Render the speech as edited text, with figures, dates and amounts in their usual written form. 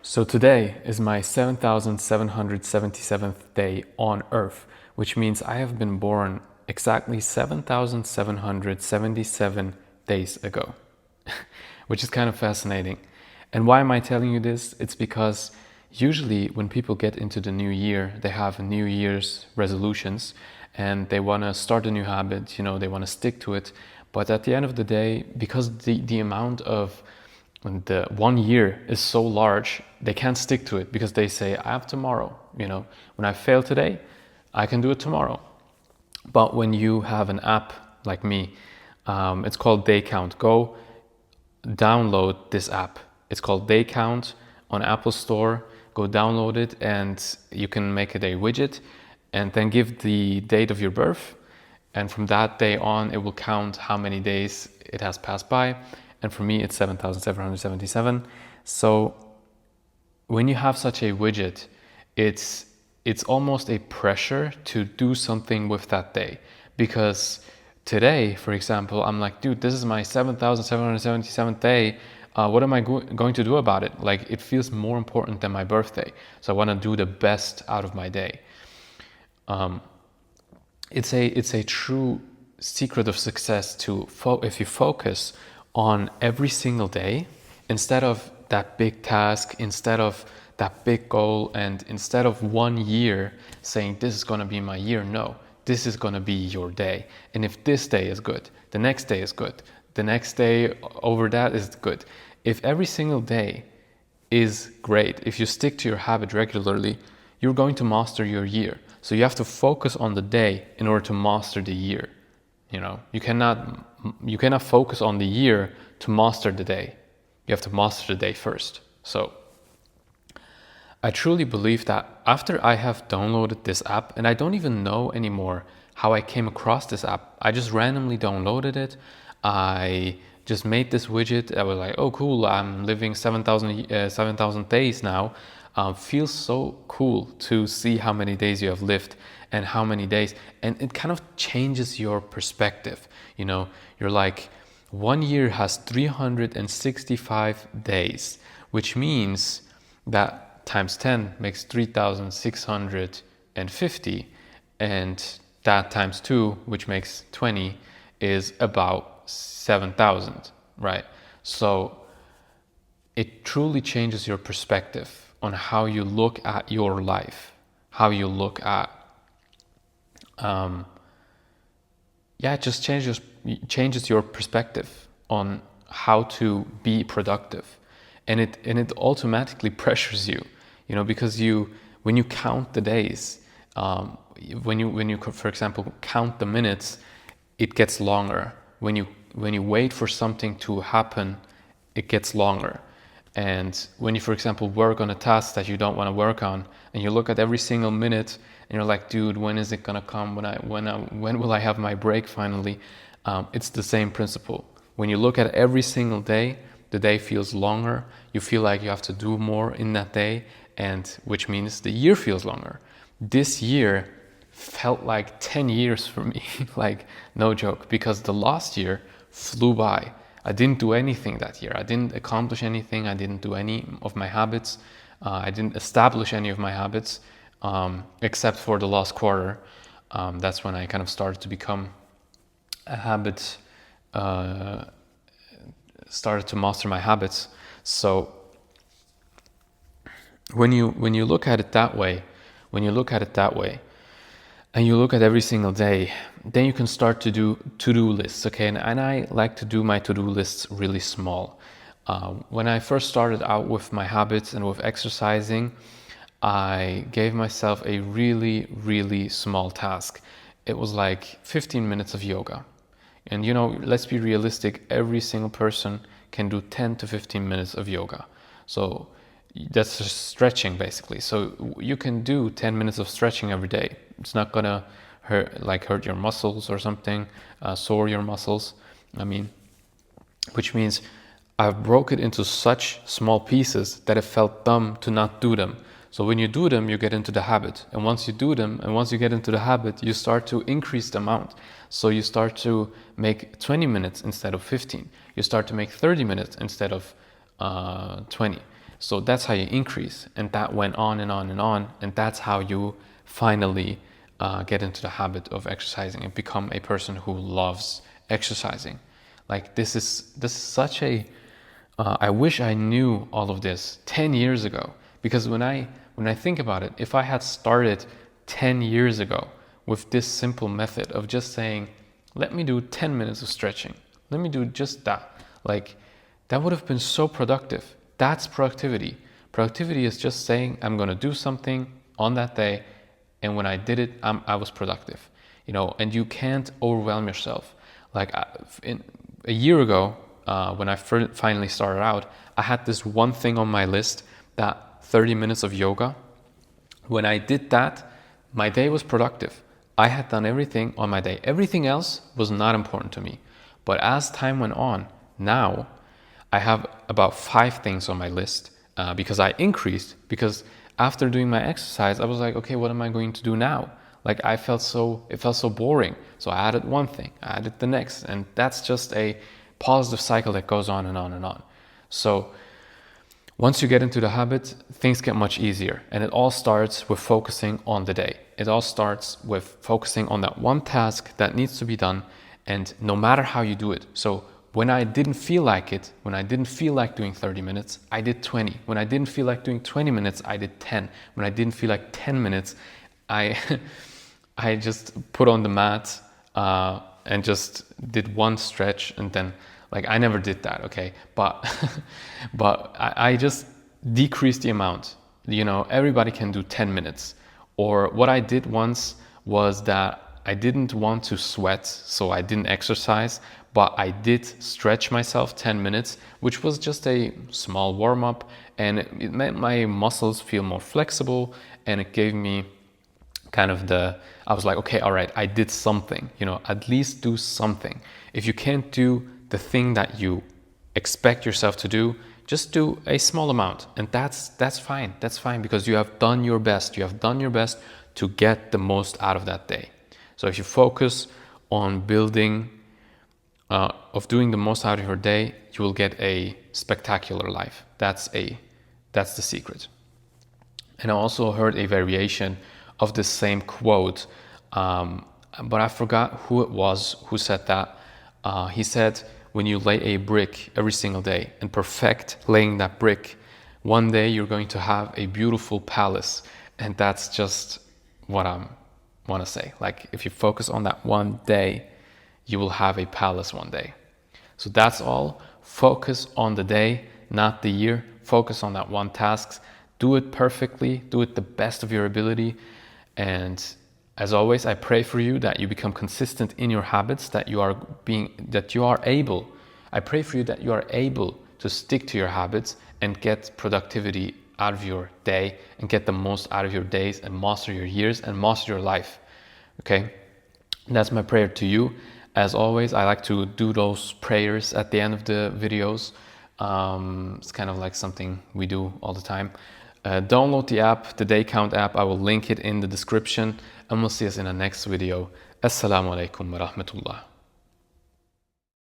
So today is my 7,777th day on Earth, which means I have been born exactly 7,777 days ago, which is kind of fascinating. And why am I telling you this? It's because usually when people get into the new year, they have New Year's resolutions and they want to start a new habit, they want to stick to it. But at the end of the day, because the amount of when the 1 year is so large, they can't stick to it because they say, I have tomorrow. When I fail today, I can do it tomorrow. But when you have an app like me, it's called Day Count. Go download this app. It's called Day Count on Apple Store. Go download it and you can make it a widget and then give the date of your birth. And from that day on, it will count how many days it has passed by. And for me, it's 7,777. So when you have such a widget, it's almost a pressure to do something with that day. Because today, for example, I'm like, dude, this is my 7,777th day. What am I going to do about it? Like, it feels more important than my birthday. So I want to do the best out of my day. It's a true secret of success to if you focus on every single day instead of that big task, instead of that big goal, and instead of 1 year saying this is going to be my year. No, this is going to be your day. And if this day is good, the next day is good, the next day over that is good. If every single day is great, if you stick to your habit regularly, you're going to master your year. So you have to focus on the day in order to master the year. You cannot focus on the year to master the day. You have to master the day first. So I truly believe that after I have downloaded this app, and I don't even know anymore how I came across this app. I just randomly downloaded it. I just made this widget. I was like, oh cool, I'm living 7,000 days now. Feels so cool to see how many days you have lived and how many days, and it kind of changes your perspective. You're like, 1 year has 365 days, which means that times 10 makes 3,650, and that times 2, which makes 20, is about 7,000, right? So it truly changes your perspective on how you look at your life, how you look at, it just changes your perspective on how to be productive, and it automatically pressures you, because when you count the days, when you for example count the minutes, it gets longer. When you wait for something to happen, it gets longer. And when you, for example, work on a task that you don't want to work on, and you look at every single minute, and you're like, dude, when is it gonna come? When will I have my break finally? It's the same principle. When you look at every single day, the day feels longer. You feel like you have to do more in that day, and which means the year feels longer. This year felt like 10 years for me, like no joke, because the last year flew by. I didn't do anything that year. I didn't accomplish anything. I didn't do any of my habits. I didn't establish any of my habits, except for the last quarter. That's when I kind of started to become a habit, started to master my habits. So when you look at it that way, and you look at every single day, then you can start to do to-do lists, okay? And I like to do my to-do lists really small. When I first started out with my habits and with exercising, I gave myself a really, really small task. It was like 15 minutes of yoga. And let's be realistic, every single person can do 10 to 15 minutes of yoga. So that's just stretching basically. So you can do 10 minutes of stretching every day. It's not gonna hurt your muscles or something, sore your muscles. Which means I've broke it into such small pieces that it felt dumb to not do them. So when you do them, you get into the habit. And once you do them, and once you get into the habit, you start to increase the amount. So you start to make 20 minutes instead of 15. You start to make 30 minutes instead of 20. So that's how you increase. And that went on and on and on. And that's how you finally get into the habit of exercising and become a person who loves exercising. Like this is such a I wish I knew all of this 10 years ago, because when I think about it, if I had started 10 years ago with this simple method of just saying, let me do 10 minutes of stretching, let me do just that, like that would have been so productive. That's productivity. Productivity is just saying, I'm going to do something on that day, and when I did it, I was productive, and you can't overwhelm yourself. Like a year ago, when I finally started out, I had this one thing on my list, that 30 minutes of yoga. When I did that, my day was productive. I had done everything on my day. Everything else was not important to me. But as time went on, now I have about 5 things on my list because I increased. Because after doing my exercise, I was like, okay, what am I going to do now? Like it felt so boring. So I added one thing, I added the next, and that's just a positive cycle that goes on and on and on. So once you get into the habit, things get much easier. And it all starts with focusing on the day. It all starts with focusing on that one task that needs to be done, and no matter how you do it. So when I didn't feel like it, when I didn't feel like doing 30 minutes, I did 20. When I didn't feel like doing 20 minutes, I did 10. When I didn't feel like 10 minutes, I I just put on the mat and just did one stretch, and then I never did that, okay? But I just decreased the amount. Everybody can do 10 minutes. Or what I did once was that I didn't want to sweat, so I didn't exercise, but I did stretch myself 10 minutes, which was just a small warm-up, and it made my muscles feel more flexible, and it gave me kind of I was like, okay, all right, I did something, at least do something. If you can't do the thing that you expect yourself to do, just do a small amount, and that's fine. That's fine, because you have done your best. You have done your best to get the most out of that day. So if you focus on doing the most out of your day, you will get a spectacular life. That's the secret. And I also heard a variation of the same quote, but I forgot who it was who said that. He said, when you lay a brick every single day and perfect laying that brick, one day you're going to have a beautiful palace. And that's just what I want to say. Like, if you focus on that one day, you will have a palace one day. So that's all. Focus on the day, not the year. Focus on that one task. Do it perfectly. Do it the best of your ability. And as always, I pray for you that you become consistent in your habits, I pray for you that you are able to stick to your habits and get productivity out of your day and get the most out of your days and master your years and master your life. Okay? That's my prayer to you. As always, I like to do those prayers at the end of the videos. It's kind of like something we do all the time. Download the app, the Day Count app. I will link it in the description, and we'll see us in the next video. As-Salamu Aleikum wa rahmatullah.